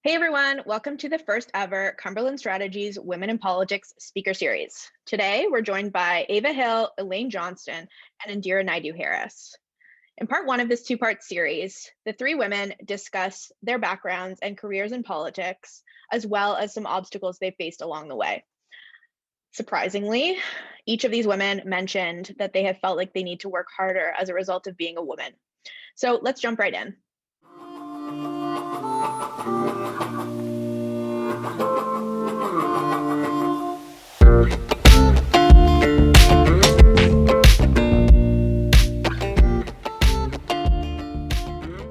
Hey everyone, welcome to the first ever Cumberland Strategies Women in Politics speaker series. Today, we're joined by Ava Hill, Elaine Johnston, and Indira Naidoo-Harris. In part one of this two-part series, the three women discuss their backgrounds and careers in politics, as well as some obstacles they faced along the way. Surprisingly, each of these women mentioned that they have felt like they need to work harder as a result of being a woman. So let's jump right in.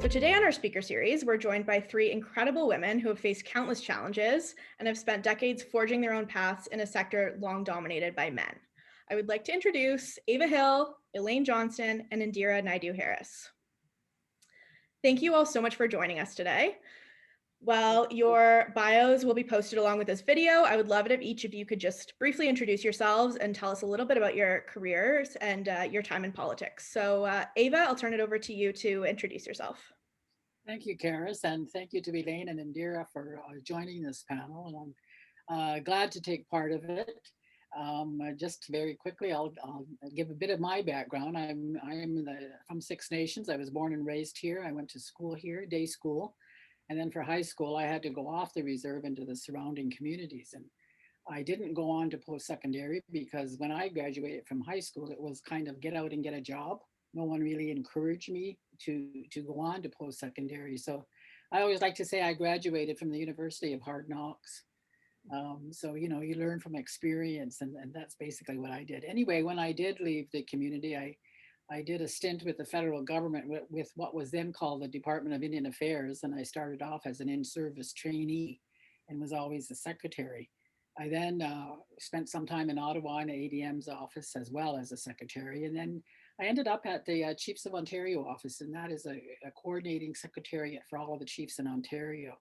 So today on our speaker series, we're joined by three incredible women who have faced countless challenges and have spent decades forging their own paths in a sector long dominated by men. I would like to introduce Ava Hill, Elaine Johnston, and Indira Naidoo-Harris. Thank you all so much for joining us today. Well, your bios will be posted along with this video. I would love it if each of you could just briefly introduce yourselves and tell us a little bit about your careers and your time in politics. So Ava, I'll turn it over to you to introduce yourself. Thank you, Karis, and thank you to Elaine and Indira for joining this panel. And I'm glad to take part of it. Just very quickly, I'll give a bit of my background. I'm from Six Nations. I was born and raised here. I went to school here, day school. And then for high school, I had to go off the reserve into the surrounding communities. And I didn't go on to post-secondary because when I graduated from high school, it was kind of get out and get a job. No one really encouraged me to go on to post-secondary. So I always like to say I graduated from the University of Hard Knocks. So, you learn from experience, and that's basically what I did. Anyway, when I did leave the community, I did a stint with the federal government with what was then called the Department of Indian Affairs, and I started off as an in-service trainee and was always the secretary. I then spent some time in Ottawa in the ADM's office as well as a secretary, and then I ended up at the Chiefs of Ontario office, and that is a coordinating secretariat for all of the chiefs in Ontario,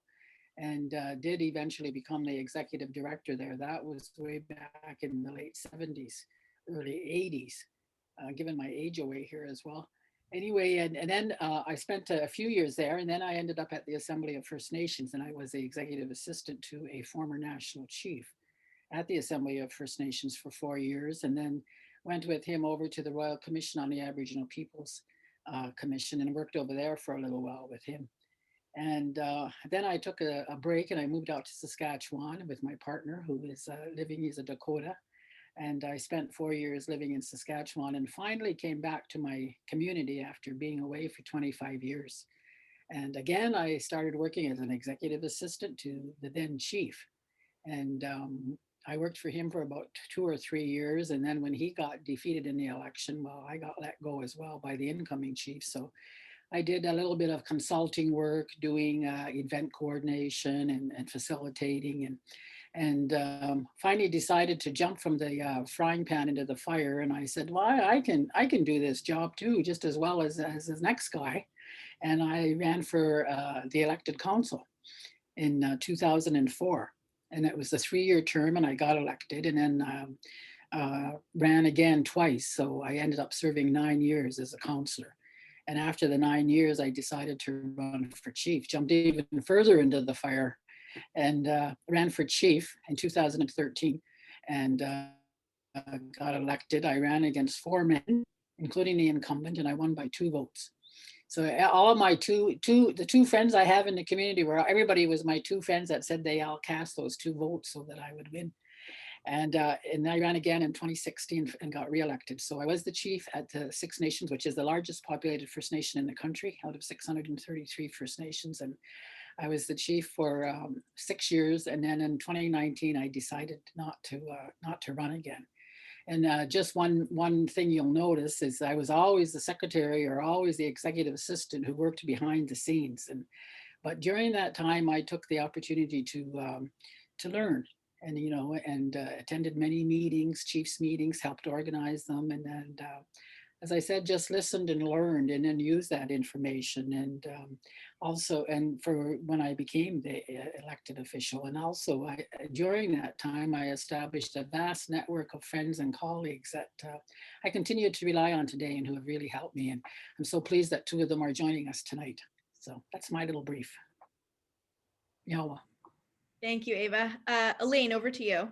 and did eventually become the executive director there. That was way back in the late 70s, early 80s, giving my age away here as well. Anyway, and then I spent a few years there, and then I ended up at the Assembly of First Nations, and I was the executive assistant to a former national chief at the Assembly of First Nations for 4 years, and then went with him over to the Royal Commission on the Aboriginal Peoples Commission and worked over there for a little while with him. And then I took a break and I moved out to Saskatchewan with my partner who is living, he's a Dakota. And I spent 4 years living in Saskatchewan and finally came back to my community after being away for 25 years. And again, I started working as an executive assistant to the then chief. And I worked for him for about 2 or 3 years. And then when he got defeated in the election, well, I got let go as well by the incoming chief. So I did a little bit of consulting work, doing event coordination and facilitating, and finally decided to jump from the frying pan into the fire. And I said, well, I can do this job too, just as well as the next guy. And I ran for the elected council in 2004. And it was a 3-year term, and I got elected, and then ran again twice. So I ended up serving 9 years as a councillor. And after the 9 years, I decided to run for chief, jumped even further into the fire, and ran for chief in 2013 and got elected. I ran against 4 men, including the incumbent, and I won by 2 votes. So all of my the two friends I have in the community, where everybody was my 2 friends that said they all cast those 2 votes so that I would win. And I ran again in 2016 and got reelected. So I was the chief at the Six Nations, which is the largest populated First Nation in the country, out of 633 First Nations. And I was the chief for 6 years. And then in 2019, I decided not to run again. And just one thing you'll notice is I was always the secretary or always the executive assistant who worked behind the scenes. But during that time, I took the opportunity to learn and attended many meetings, chiefs meetings, helped organize them, and as I said, just listened and learned, and then used that information, and also, and for when I became the elected official, and also during that time, I established a vast network of friends and colleagues that I continue to rely on today, and who have really helped me, and I'm so pleased that 2 of them are joining us tonight. So that's my little brief. Yawa. Thank you, Ava. Elaine, over to you.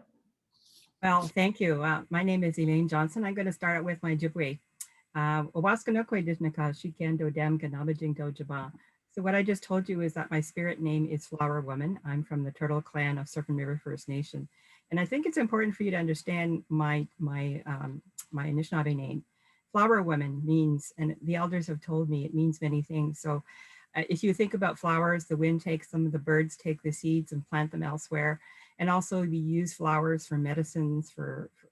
Well, thank you. My name is Elaine Johnston. I'm going to start out with my Ojibwe. Owaskanokwe Dishnaka, Shikendo Dem Ganabajing Dojaba. So what I just told you is that my spirit name is Flower Woman. I'm from the Turtle Clan of Serpent River First Nation. And I think it's important for you to understand my Anishinaabe name. Flower Woman means, and the elders have told me, it means many things. So if you think about flowers, the wind takes them, the birds take the seeds and plant them elsewhere. And also we use flowers for medicines,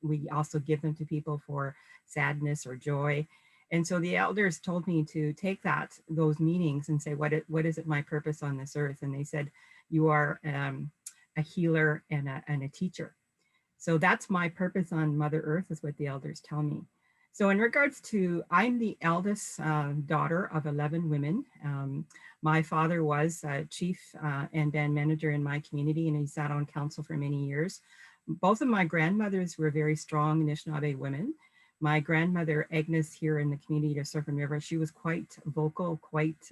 we also give them to people for sadness or joy. And so the elders told me to take those meanings and say, what is it my purpose on this earth? And they said, you are a healer and a teacher. So that's my purpose on Mother Earth, is what the elders tell me. So in regards to, I'm the eldest daughter of 11 women. My father was chief and band manager in my community, and he sat on council for many years. Both of my grandmothers were very strong Anishinaabe women. My grandmother, Agnes, here in the community of Serpent River, she was quite vocal, quite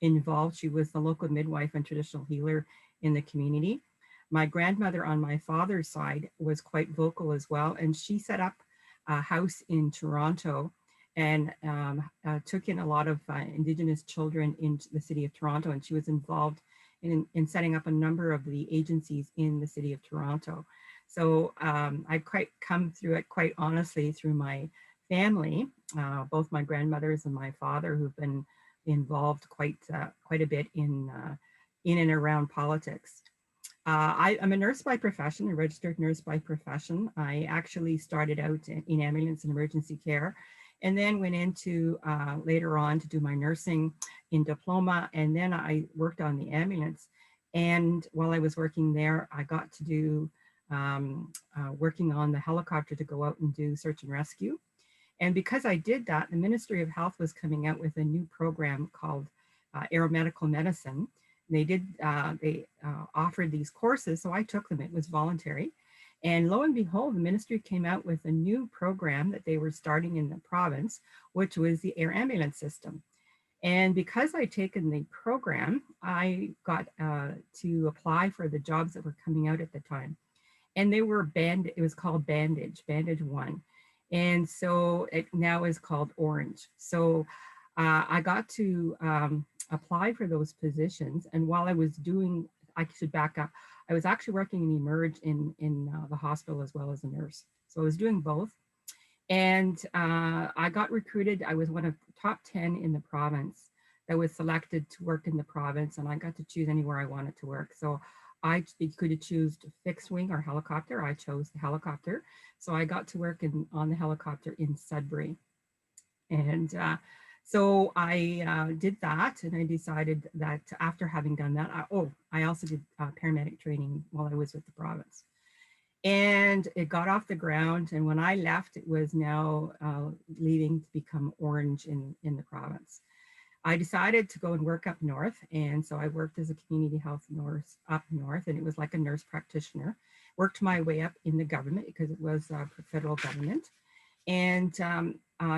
involved. She was the local midwife and traditional healer in the community. My grandmother on my father's side was quite vocal as well, and she set up a house in Toronto and took in a lot of Indigenous children into the city of Toronto, and she was involved in setting up a number of the agencies in the city of Toronto. So I quite come through it quite honestly through my family, both my grandmothers and my father, who've been involved quite a bit in and around politics. I'm a nurse by profession, a registered nurse by profession. I actually started out in ambulance and emergency care, and then went into later on to do my nursing in diploma, and then I worked on the ambulance. And while I was working there, I got to do working on the helicopter to go out and do search and rescue. And because I did that, the Ministry of Health was coming out with a new program called aeromedical medicine. They offered these courses, so I took them. It was voluntary. And lo and behold, the ministry came out with a new program that they were starting in the province, which was the air ambulance system. And because I'd taken the program, I got to apply for the jobs that were coming out at the time. And they were it was called Bandage 1. And so it now is called Orange. So I got to apply for those positions. And while I was doing, I should back up, I was actually working in Emerge in the hospital as well as a nurse. So I was doing both. And I got recruited. I was one of the top 10 in the province that was selected to work in the province. And I got to choose anywhere I wanted to work. So I could choose fixed wing or helicopter. I chose the helicopter. So I got to work on the helicopter in Sudbury. And so I did that, and I decided that after having done that, I also did paramedic training while I was with the province. And it got off the ground, and when I left, it was now leaving to become Orange in the province. I decided to go and work up north, and so I worked as a community health nurse up north, and it was like a nurse practitioner. Worked my way up in the government because it was federal government, and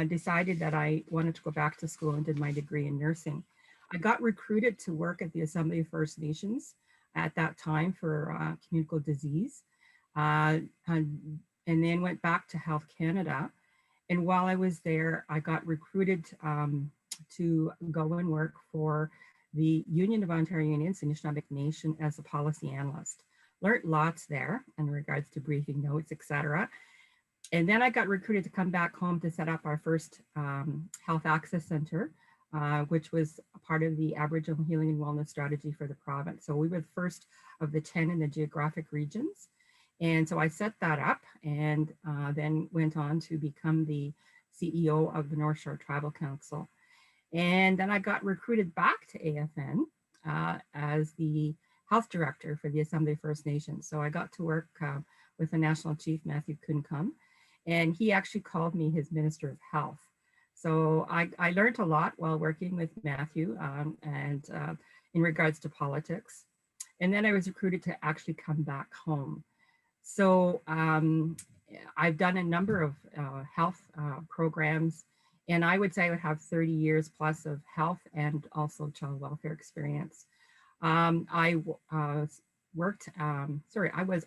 decided that I wanted to go back to school and did my degree in nursing. I got recruited to work at the Assembly of First Nations at that time for communicable disease, and then went back to Health Canada. And while I was there, I got recruited to go and work for the Union of Ontario Indians, Anishinaabe Nation, as a policy analyst. Learned lots there in regards to briefing notes, etc. And then I got recruited to come back home to set up our first health access center, which was a part of the Aboriginal Healing and Wellness Strategy for the province. So we were the first of the 10 in the geographic regions. And so I set that up, and then went on to become the CEO of the North Shore Tribal Council. And then I got recruited back to AFN as the health director for the Assembly of First Nations. So I got to work with the National Chief, Matthew Kunkam, and he actually called me his Minister of Health. So I learned a lot while working with Matthew and in regards to politics. And then I was recruited to actually come back home. So I've done a number of health programs, and I would say I would have 30 years plus of health and also child welfare experience. I was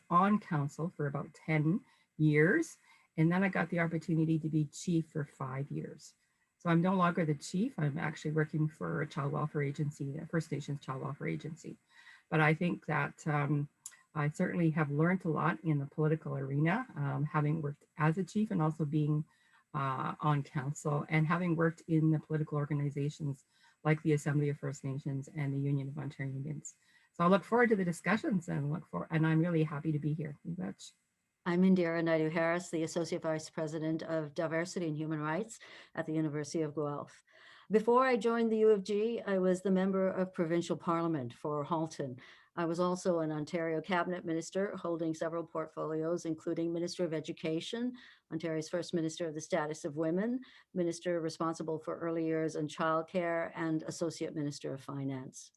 on council for about 10 years, and then I got the opportunity to be chief for 5 years. So I'm no longer the chief. I'm actually working for a child welfare agency, a First Nations child welfare agency. But I think that I certainly have learned a lot in the political arena, having worked as a chief and also being on council and having worked in the political organizations like the Assembly of First Nations and the Union of Ontario Indians. So I look forward to the discussions and I'm really happy to be here. I'm Indira Naidoo-Harris, the Associate Vice President of Diversity and Human Rights at the University of Guelph. Before I joined the U of G, I was the member of Provincial Parliament for Halton. I was also an Ontario Cabinet Minister, holding several portfolios, including Minister of Education, Ontario's first Minister of the Status of Women, Minister responsible for early years and childcare, and Associate Minister of Finance.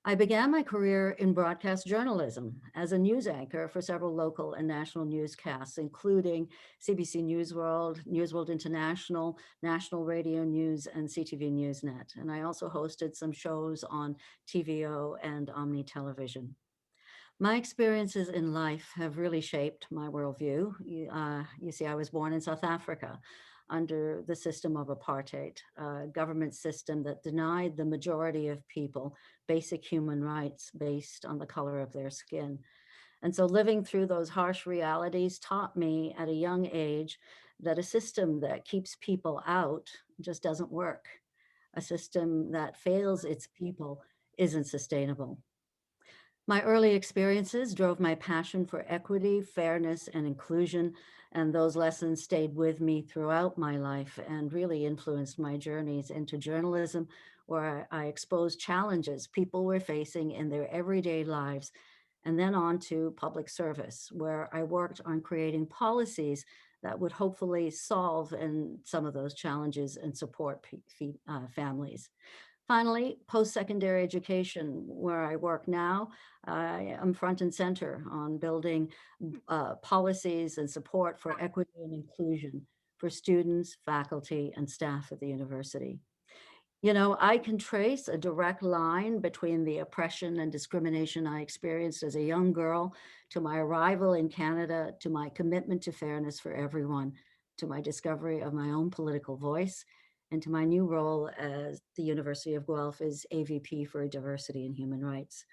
I began my career in broadcast journalism as a news anchor for several local and national newscasts, including CBC News World International, National Radio News, and CTV Newsnet. And I also hosted some shows on TVO and Omni Television. My experiences in life have really shaped my worldview. You see, I was born in South Africa under the system of apartheid, a government system that denied the majority of people basic human rights based on the color of their skin. And so living through those harsh realities taught me at a young age that a system that keeps people out just doesn't work. A system that fails its people isn't sustainable. My early experiences drove my passion for equity, fairness, and inclusion, and those lessons stayed with me throughout my life and really influenced my journeys into journalism, where I exposed challenges people were facing in their everyday lives, and then on to public service, where I worked on creating policies that would hopefully solve some of those challenges and support families. Finally, post-secondary education, where I work now, I am front and center on building policies and support for equity and inclusion for students, faculty, and staff at the university. You know, I can trace a direct line between the oppression and discrimination I experienced as a young girl to my arrival in Canada, to my commitment to fairness for everyone, to my discovery of my own political voice, and to my new role as the University of Guelph as AVP for Diversity and Human Rights.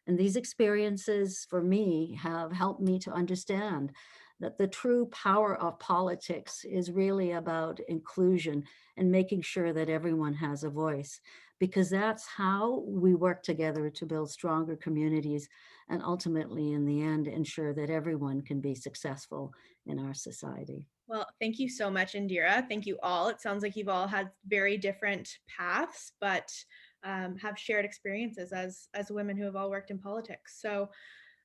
And these experiences for me have helped me to understand that the true power of politics is really about inclusion and making sure that everyone has a voice, because that's how we work together to build stronger communities and ultimately, in the end, ensure that everyone can be successful in our society. Well, thank you so much, Indira. Thank you all. It sounds like you've all had very different paths, but have shared experiences as women who have all worked in politics. So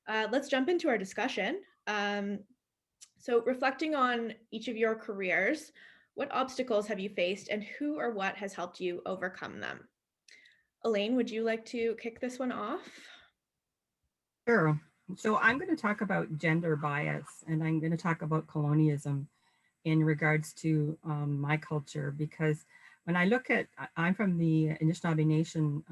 let's jump into our discussion. So reflecting on each of your careers, what obstacles have you faced and who or what has helped you overcome them? Elaine, would you like to kick this one off? Sure. So I'm going to talk about gender bias and I'm going to talk about colonialism in regards to my culture, because when I look at, I'm from the Anishinaabe Nation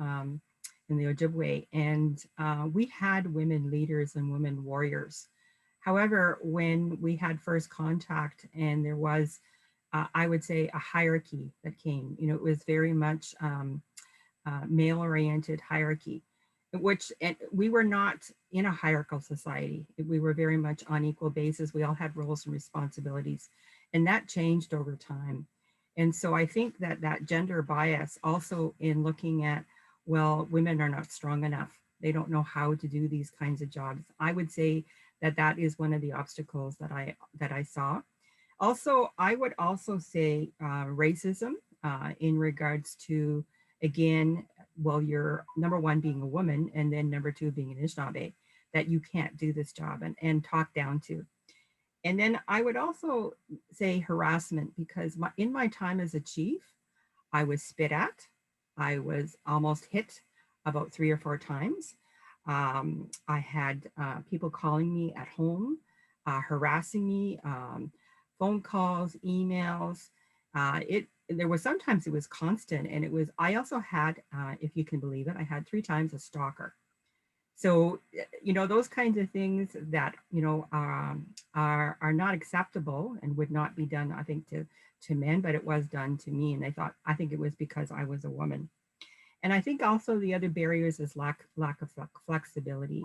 in the Ojibwe, and we had women leaders and women warriors. However, when we had first contact and there was, I would say, a hierarchy that came, you know, it was very much male-oriented hierarchy, which we were not in a hierarchical society. We were very much on equal basis. We all had roles and responsibilities, and that changed over time. And so I think that that gender bias also in looking at, well, women are not strong enough. They don't know how to do these kinds of jobs. I would say that that is one of the obstacles that I saw. Also, I would also say racism in regards to, again, well, you're number one being a woman, and then number two being an Anishinaabe, that you can't do this job and talk down to. And then I would also say harassment, because in my time as a chief, I was spit at. I was almost hit about 3 or 4 times. I had people calling me at home, harassing me, phone calls, emails. There was sometimes it was constant, and it was, I also had, if you can believe it, I had 3 times a stalker. So, those kinds of things that, are not acceptable and would not be done, I think, to men, but it was done to me. And I think it was because I was a woman. And I think also the other barriers is lack of flexibility.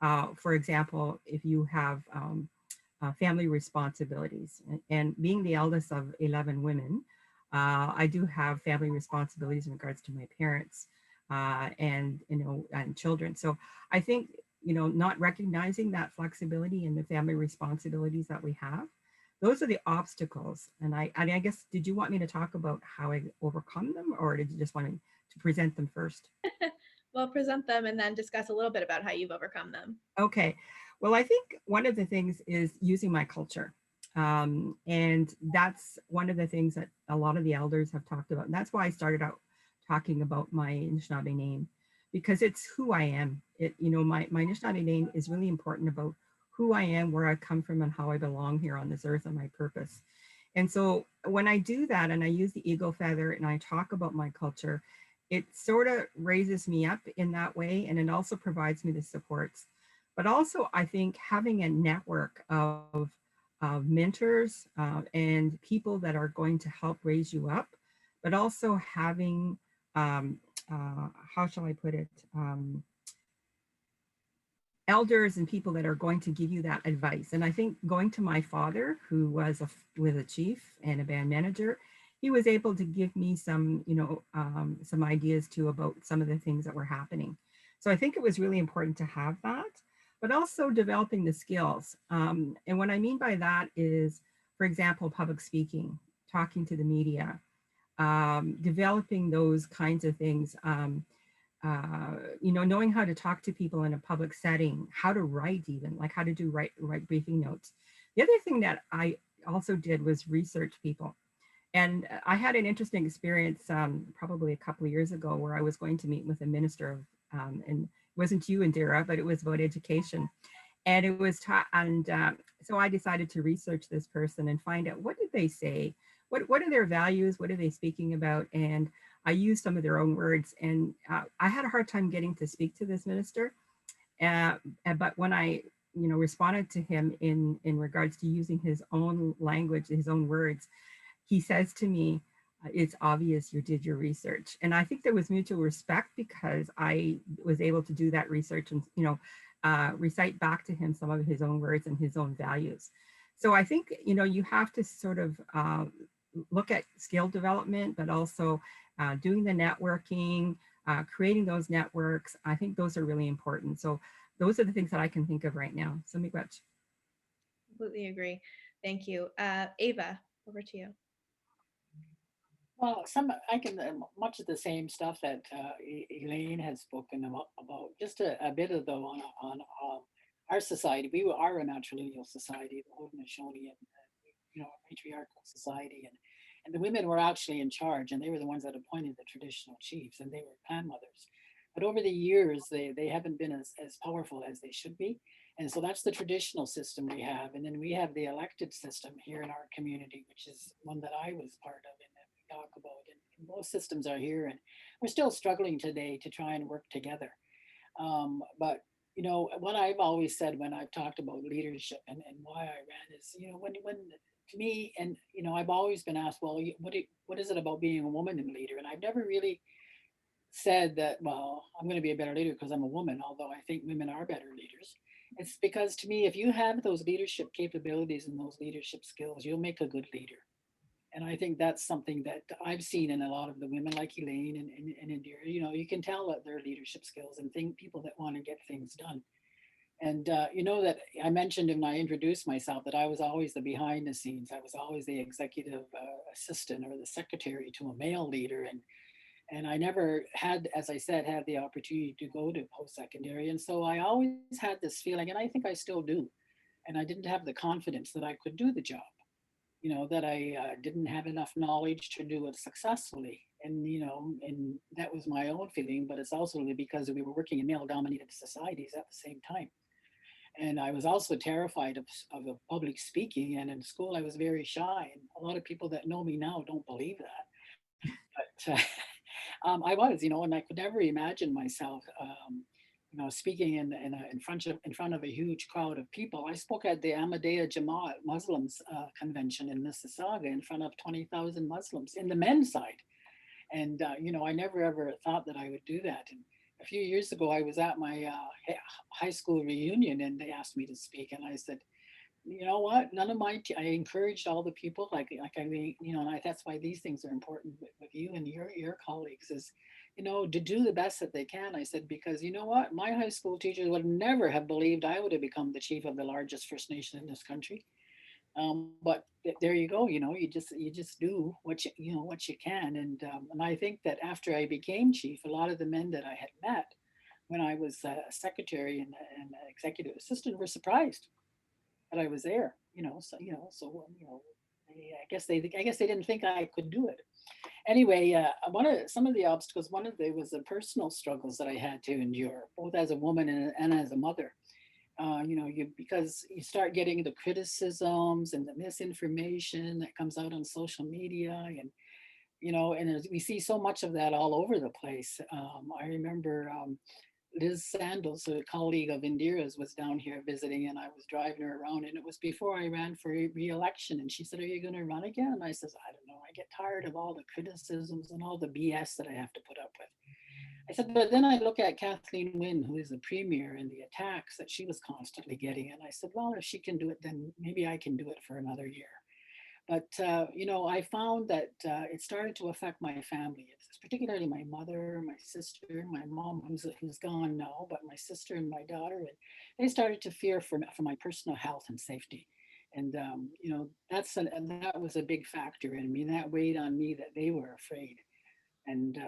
For example, if you have family responsibilities, and being the eldest of 11 women, I do have family responsibilities in regards to my parents and children. So I think not recognizing that flexibility and the family responsibilities that we have, those are the obstacles. And I guess, did you want me to talk about how I overcome them, or did you just want me to present them first? Well, present them and then discuss a little bit about how you've overcome them. Okay. Well, I think one of the things is using my culture. And that's one of the things that a lot of the elders have talked about. And that's why I started out talking about my Anishinaabe name, because it's who I am. My Anishinaabe name is really important about who I am, where I come from, and how I belong here on this earth and my purpose. And so when I do that and I use the eagle feather and I talk about my culture, it sort of raises me up in that way. And it also provides me the supports. But also, I think having a network of mentors and people that are going to help raise you up, but also having, how shall I put it? Elders and people that are going to give you that advice. And I think going to my father, who was a chief and a band manager, he was able to give me some ideas too about some of the things that were happening. So I think it was really important to have that, but also developing the skills. And what I mean by that is, for example, public speaking, talking to the media, developing those kinds of things. Knowing how to talk to people in a public setting, how to write, even like how to do write briefing notes. The other thing that I also did was research people. And I had an interesting experience probably a couple of years ago where I was going to meet with a minister of, and it wasn't you, Indira, but it was about education. And it was so I decided to research this person and find out, what did they say? What are their values? What are they speaking about? And I used some of their own words. And I had a hard time getting to speak to this minister. But when I responded to him in regards to using his own language, his own words, he says to me, it's obvious you did your research. And I think there was mutual respect because I was able to do that research and, recite back to him some of his own words and his own values. So I think, you have to sort of look at skill development, but also doing the networking, creating those networks. I think those are really important. So those are the things that I can think of right now. So miigwech. Completely agree. Thank you. Ava, over to you. Well, I can much of the same stuff that Elaine has spoken about. Just a bit of though on our society. We are a matrilineal society, the Haudenosaunee, and a patriarchal society, and the women were actually in charge, and they were the ones that appointed the traditional chiefs, and they were clan mothers. But over the years, they haven't been as powerful as they should be. And so that's the traditional system we have. And then we have the elected system here in our community, which is one that I was part of and that we talk about. And both systems are here, and we're still struggling today to try and work together. But what I've always said when I've talked about leadership and why I ran is, when to me, and I've always been asked, well, what is it about being a woman in leader? And I've never really said that, well, I'm going to be a better leader because I'm a woman, although I think women are better leaders. It's because to me, if you have those leadership capabilities and those leadership skills, you'll make a good leader. And I think that's something that I've seen in a lot of the women like Elaine and Indira. You can tell that their leadership skills and people that want to get things done. And that I mentioned when I introduced myself that I was always the behind the scenes. I was always the executive assistant or the secretary to a male leader. And I never had, as I said, had the opportunity to go to post-secondary. And so I always had this feeling, and I think I still do. And I didn't have the confidence that I could do the job, that I didn't have enough knowledge to do it successfully. And that was my own feeling, but it's also because we were working in male-dominated societies at the same time. And I was also terrified of public speaking. And in school, I was very shy. And a lot of people that know me now don't believe that. But I was, and I could never imagine myself speaking in front of a huge crowd of people. I spoke at the Ahmadiyya Jamaat Muslims convention in Mississauga in front of 20,000 Muslims in the men's side. And, I never ever thought that I would do that. And a few years ago, I was at my high school reunion and they asked me to speak. And I said, you know what, none of I encouraged all the people, I mean, and that's why these things are important with you and your colleagues is, to do the best that they can. I said, because you know what, my high school teachers would never have believed I would have become the chief of the largest First Nation in this country. But there you go, you just do what you can. And I think that after I became chief, a lot of the men that I had met when I was secretary and executive assistant were surprised that I was there, I guess they didn't think I could do it. Anyway, some of the obstacles, was the personal struggles that I had to endure, both as a woman and as a mother. Because you start getting the criticisms and the misinformation that comes out on social media, and we see so much of that all over the place. I remember Liz Sandals, a colleague of Indira's, was down here visiting, and I was driving her around, and it was before I ran for re-election. And she said, "Are you going to run again?" And I says, "I don't know. I get tired of all the criticisms and all the BS that I have to put up with." I said, but then I look at Kathleen Wynne, who is the premier, and the attacks that she was constantly getting. And I said, well, if she can do it, then maybe I can do it for another year. But, I found that it started to affect my family. It's particularly my mother, my sister, my mom, who's gone now, but my sister and my daughter, and they started to fear for my personal health and safety. And, and that was a big factor in me. That weighed on me, that they were afraid and,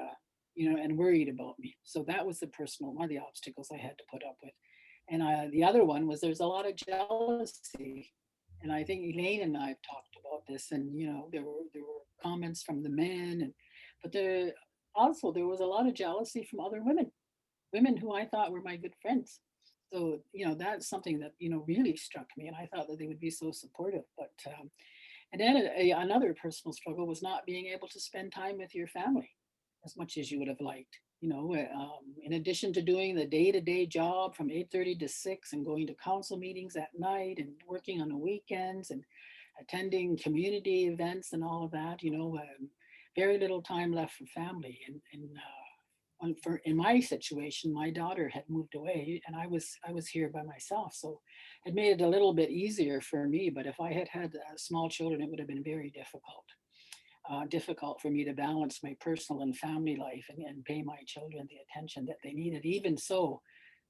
and worried about me. So that was one of the obstacles I had to put up with. And the other one was there's a lot of jealousy. And I think Elaine and I have talked about this, and there were comments from the men, but also there was a lot of jealousy from other women who I thought were my good friends. So that's something that really struck me, and I thought that they would be so supportive. But and then another personal struggle was not being able to spend time with your family as much as you would have liked. In addition to doing the day-to-day job from 8:30 to 6 and going to council meetings at night and working on the weekends and attending community events and all of that, very little time left for family. In my situation, my daughter had moved away and I was here by myself. So it made it a little bit easier for me. But if I had had small children, it would have been very difficult for me to balance my personal and family life and pay my children the attention that they needed. Even so,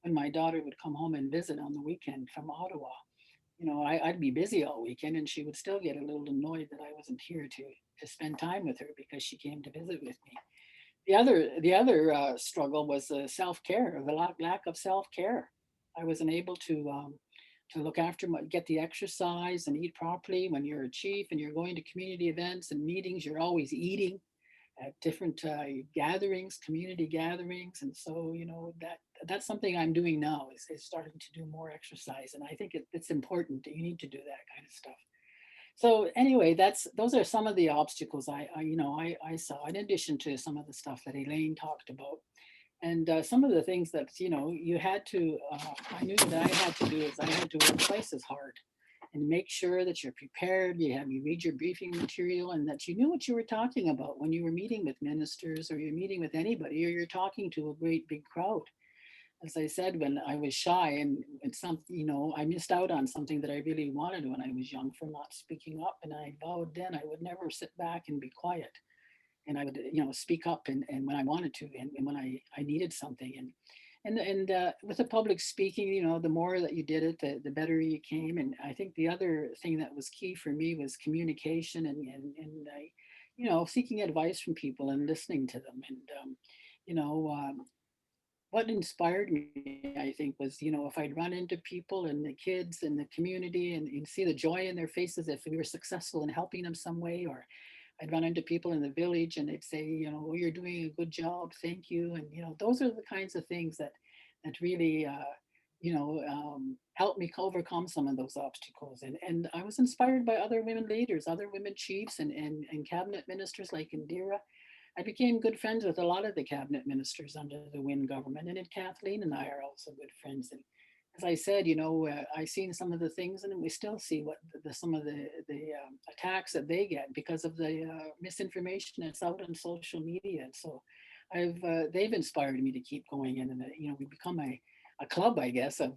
when my daughter would come home and visit on the weekend from Ottawa, I'd be busy all weekend and she would still get a little annoyed that I wasn't here to spend time with her because she came to visit with me. The other struggle was the self-care, the lack of self-care. I wasn't able to look after get the exercise and eat properly. When you're a chief and you're going to community events and meetings, you're always eating at different gatherings, community gatherings. And so, that's something I'm doing now is starting to do more exercise. And I think it's important that you need to do that kind of stuff. So anyway, those are some of the obstacles I saw, in addition to some of the stuff that Elaine talked about. And some of the things that, you had to, I knew that I had to do is I had to work twice as hard and make sure that you're prepared, you read your briefing material and that you knew what you were talking about when you were meeting with ministers or you're meeting with anybody or you're talking to a great big crowd. As I said, when I was shy and I missed out on something that I really wanted when I was young for not speaking up. And I vowed then I would never sit back and be quiet. And I would, speak up and when I wanted to and when I needed something. And with the public speaking, the more that you did it, the better you came. And I think the other thing that was key for me was communication and seeking advice from people and listening to them. And, what inspired me, I think, was, if I'd run into people and the kids in the community and see the joy in their faces if we were successful in helping them some way, or I'd run into people in the village and they'd say, oh, you're doing a good job, thank you. And, those are the kinds of things that really, helped me overcome some of those obstacles. And I was inspired by other women leaders, other women chiefs and cabinet ministers like Indira. I became good friends with a lot of the cabinet ministers under the Wynne government, and then Kathleen and I are also good friends. And as I said, I seen some of the things, and we still see what some of the attacks that they get because of the misinformation that's out on social media. And so, they've inspired me to keep going in, and we become a club, I guess, of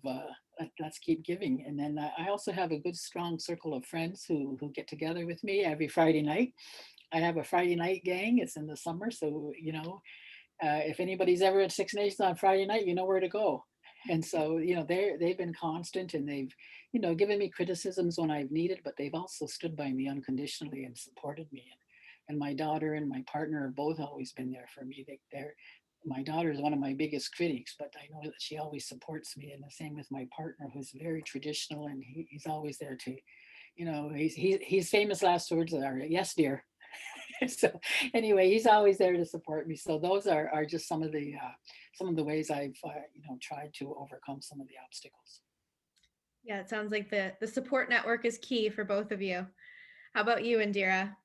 let's keep giving. And then I also have a good, strong circle of friends who get together with me every Friday night. I have a Friday night gang. It's in the summer, so if anybody's ever at Six Nations on Friday night, you know where to go. And so they've been constant, and they've given me criticisms when I've needed, but they've also stood by me unconditionally and supported me. And my daughter and my partner have both always been there for me. My daughter is one of my biggest critics, but I know that she always supports me. And the same with my partner, who's very traditional, and he's always there to, his famous last words are, "Yes, dear." So anyway, he's always there to support me. So those are just some of the ways I've tried to overcome some of the obstacles. Yeah, it sounds like the support network is key for both of you. How about you, Indira?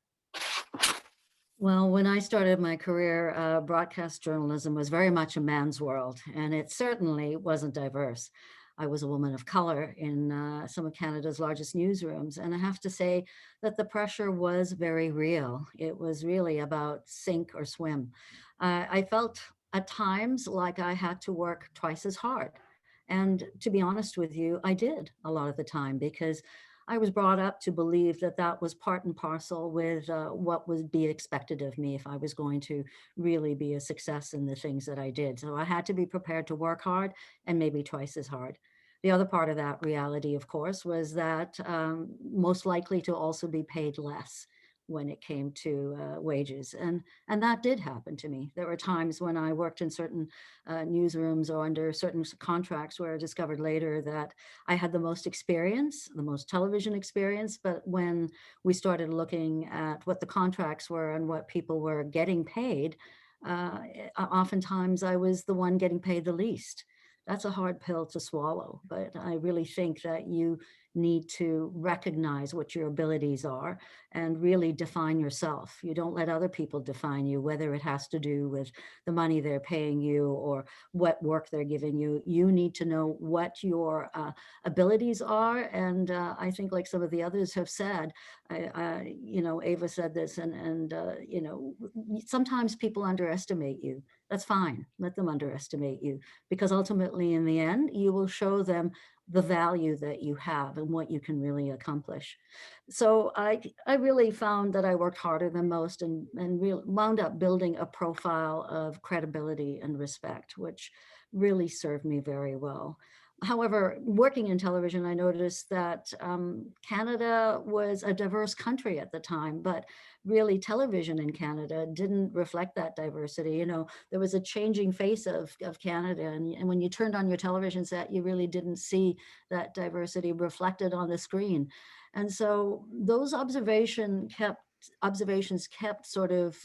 Well, when I started my career, broadcast journalism was very much a man's world, and it certainly wasn't diverse. I was a woman of color in some of Canada's largest newsrooms, and I have to say that the pressure was very real. It was really about sink or swim. I felt at times like I had to work twice as hard. And to be honest with you, I did a lot of the time because I was brought up to believe that that was part and parcel with what would be expected of me if I was going to really be a success in the things that I did. So I had to be prepared to work hard and maybe twice as hard. The other part of that reality, of course, was that most likely to also be paid less when it came to wages. And that did happen to me. There were times when I worked in certain newsrooms or under certain contracts where I discovered later that I had the most experience, the most television experience. But when we started looking at what the contracts were and what people were getting paid, oftentimes I was the one getting paid the least. That's a hard pill to swallow, but I really think that you need to recognize what your abilities are and really define yourself. You don't let other people define you, whether it has to do with the money they're paying you or what work they're giving you. You need to know what your abilities are. And I think, like some of the others have said, Ava said this, and sometimes people underestimate you. That's fine. Let them underestimate you, because ultimately in the end, you will show them the value that you have and what you can really accomplish. So I really found that I worked harder than most and wound up building a profile of credibility and respect, which really served me very well. However, working in television, I noticed that Canada was a diverse country at the time, but really television in Canada didn't reflect that diversity. There was a changing face of Canada, and when you turned on your television set, you really didn't see that diversity reflected on the screen. And so those observations kept sort of,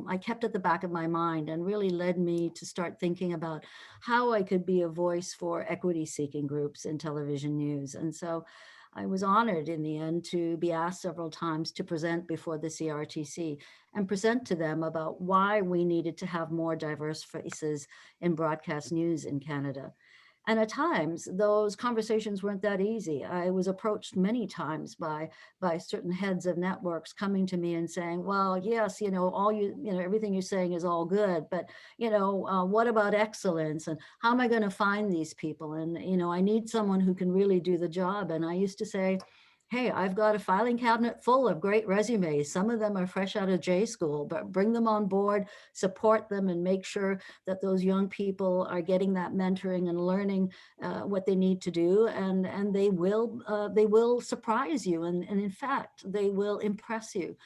I kept at the back of my mind and really led me to start thinking about how I could be a voice for equity seeking groups in television news. And so I was honored in the end to be asked several times to present before the CRTC and present to them about why we needed to have more diverse faces in broadcast news in Canada. And at times, those conversations weren't that easy. I was approached many times by certain heads of networks coming to me and saying, well, yes, everything you're saying is all good, but, what about excellence? And how am I going to find these people? And, I need someone who can really do the job. And I used to say, hey, I've got a filing cabinet full of great resumes. Some of them are fresh out of J school, but bring them on board, support them, and make sure that those young people are getting that mentoring and learning what they need to do. And they will surprise you. And in fact, they will impress you.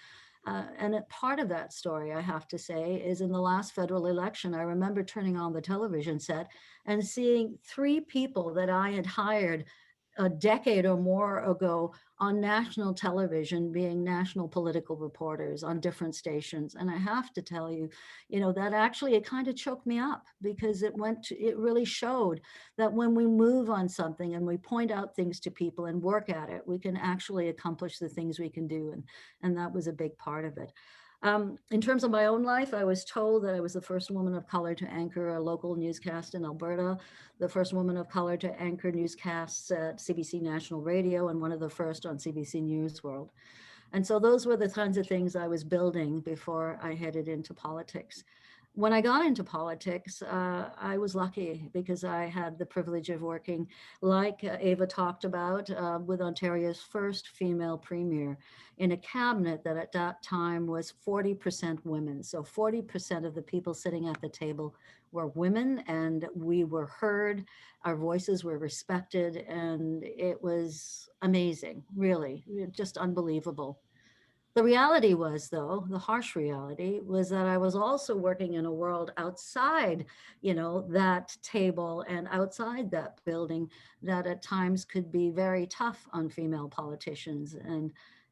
And part of that story, I have to say, is in the last federal election, I remember turning on the television set and seeing 3 people that I had hired a decade or more ago on national television being national political reporters on different stations. And I have to tell you, that actually, it kind of choked me up, because it really showed that when we move on something and we point out things to people and work at it, we can actually accomplish the things we can do. And that was a big part of it. In terms of my own life, I was told that I was the first woman of color to anchor a local newscast in Alberta, the first woman of color to anchor newscasts at CBC National Radio, and one of the first on CBC News World. And so those were the kinds of things I was building before I headed into politics. When I got into politics, I was lucky because I had the privilege of working, like Ava talked about, with Ontario's first female premier in a cabinet that at that time was 40% women. So 40% of the people sitting at the table were women, and we were heard, our voices were respected, and it was amazing, really, just unbelievable. The reality was, though, the harsh reality was that I was also working in a world outside, that table and outside that building that at times could be very tough on female politicians.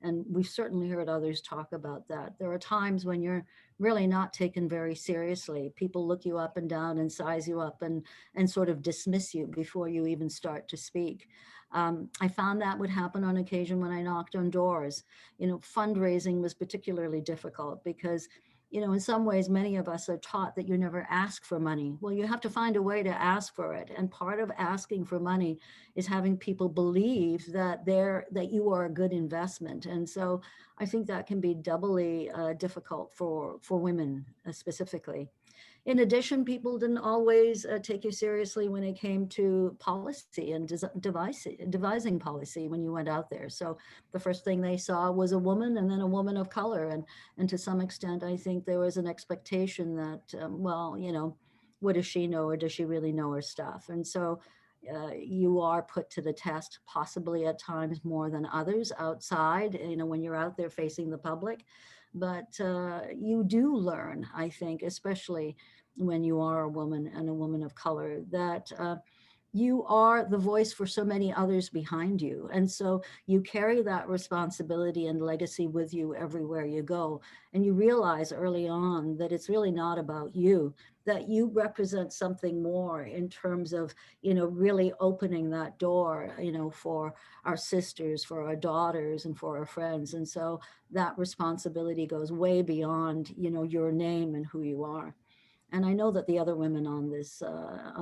And we've certainly heard others talk about that. There are times when you're really not taken very seriously. People look you up and down and size you up and sort of dismiss you before you even start to speak. I found that would happen on occasion when I knocked on doors. Fundraising was particularly difficult because, in some ways, many of us are taught that you never ask for money. Well, you have to find a way to ask for it. And part of asking for money is having people believe that you are a good investment. And so I think that can be doubly difficult for women specifically. In addition, people didn't always take you seriously when it came to policy and devising policy when you went out there. So the first thing they saw was a woman and then a woman of color. And to some extent, I think there was an expectation that, what does she know, or does she really know her stuff? And so you are put to the test, possibly at times more than others outside, when you're out there facing the public. But you do learn, I think, especially when you are a woman and a woman of color, that you are the voice for so many others behind you. And so you carry that responsibility and legacy with you everywhere you go. And you realize early on that it's really not about you, that you represent something more in terms of, really opening that door, for our sisters, for our daughters, and for our friends. And so that responsibility goes way beyond, your name and who you are. And I know that the other women in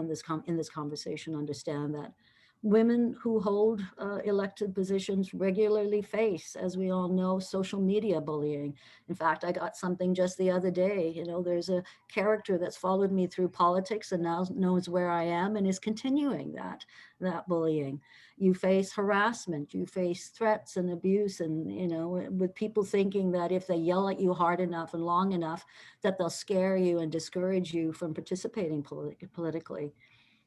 this conversation understand that women who hold elected positions regularly face, as we all know, social media bullying. In fact, I got something just the other day. There's a character that's followed me through politics and now knows where I am and is continuing that bullying. You face harassment, you face threats and abuse, and with people thinking that if they yell at you hard enough and long enough, that they'll scare you and discourage you from participating politically.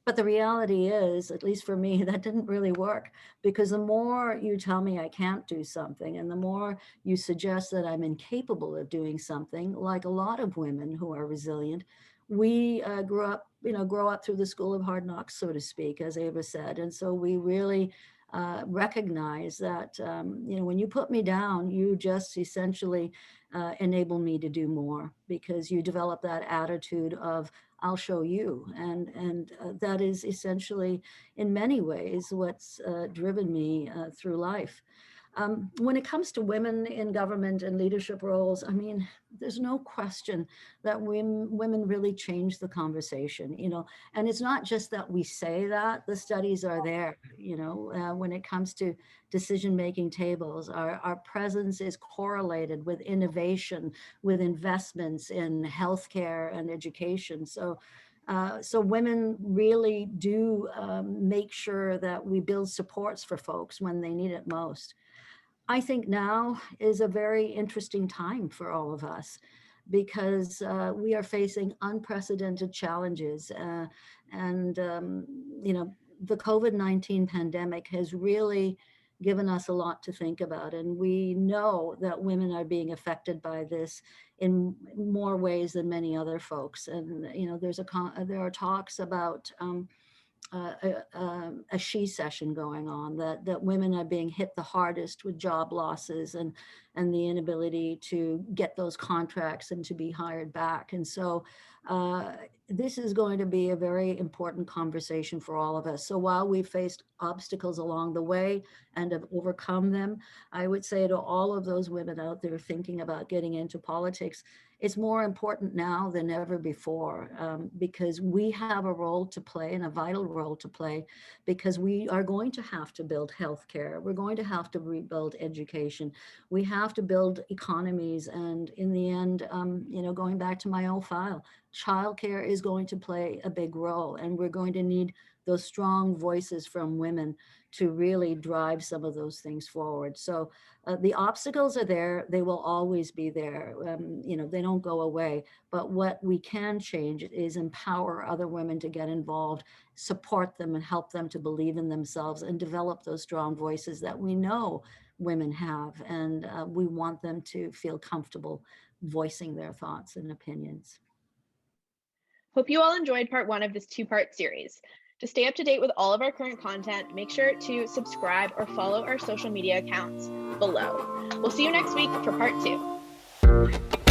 But the reality is, at least for me, that didn't really work, because the more you tell me I can't do something, and the more you suggest that I'm incapable of doing something, like a lot of women who are resilient, we grow up through the school of hard knocks, so to speak, as Ava said. And so we really recognize that, when you put me down, you just essentially enable me to do more, because you develop that attitude of, I'll show you. And that is essentially, in many ways, what's driven me through life. When it comes to women in government and leadership roles, there's no question that women really change the conversation, and it's not just that we say that, the studies are there, when it comes to decision-making tables, our presence is correlated with innovation, with investments in healthcare and education. So women really do make sure that we build supports for folks when they need it most. I think now is a very interesting time for all of us, because we are facing unprecedented challenges. The COVID-19 pandemic has really given us a lot to think about. And we know that women are being affected by this in more ways than many other folks. And, there are talks about a she session going on, that women are being hit the hardest with job losses and the inability to get those contracts and to be hired back. And so This is going to be a very important conversation for all of us. So while we've faced obstacles along the way and have overcome them, I would say to all of those women out there thinking about getting into politics, it's more important now than ever before, because we have a role to play, and a vital role to play, because we are going to have to build healthcare. We're going to have to rebuild education. We have to build economies. And in the end, going back to my old file, childcare is going to play a big role, and we're going to need those strong voices from women to really drive some of those things forward. So the obstacles are there. They will always be there. They don't go away. But what we can change is empower other women to get involved, support them, and help them to believe in themselves and develop those strong voices that we know women have. And we want them to feel comfortable voicing their thoughts and opinions. Hope you all enjoyed part 1 of this 2-part series. To stay up to date with all of our current content, make sure to subscribe or follow our social media accounts below. We'll see you next week for part 2.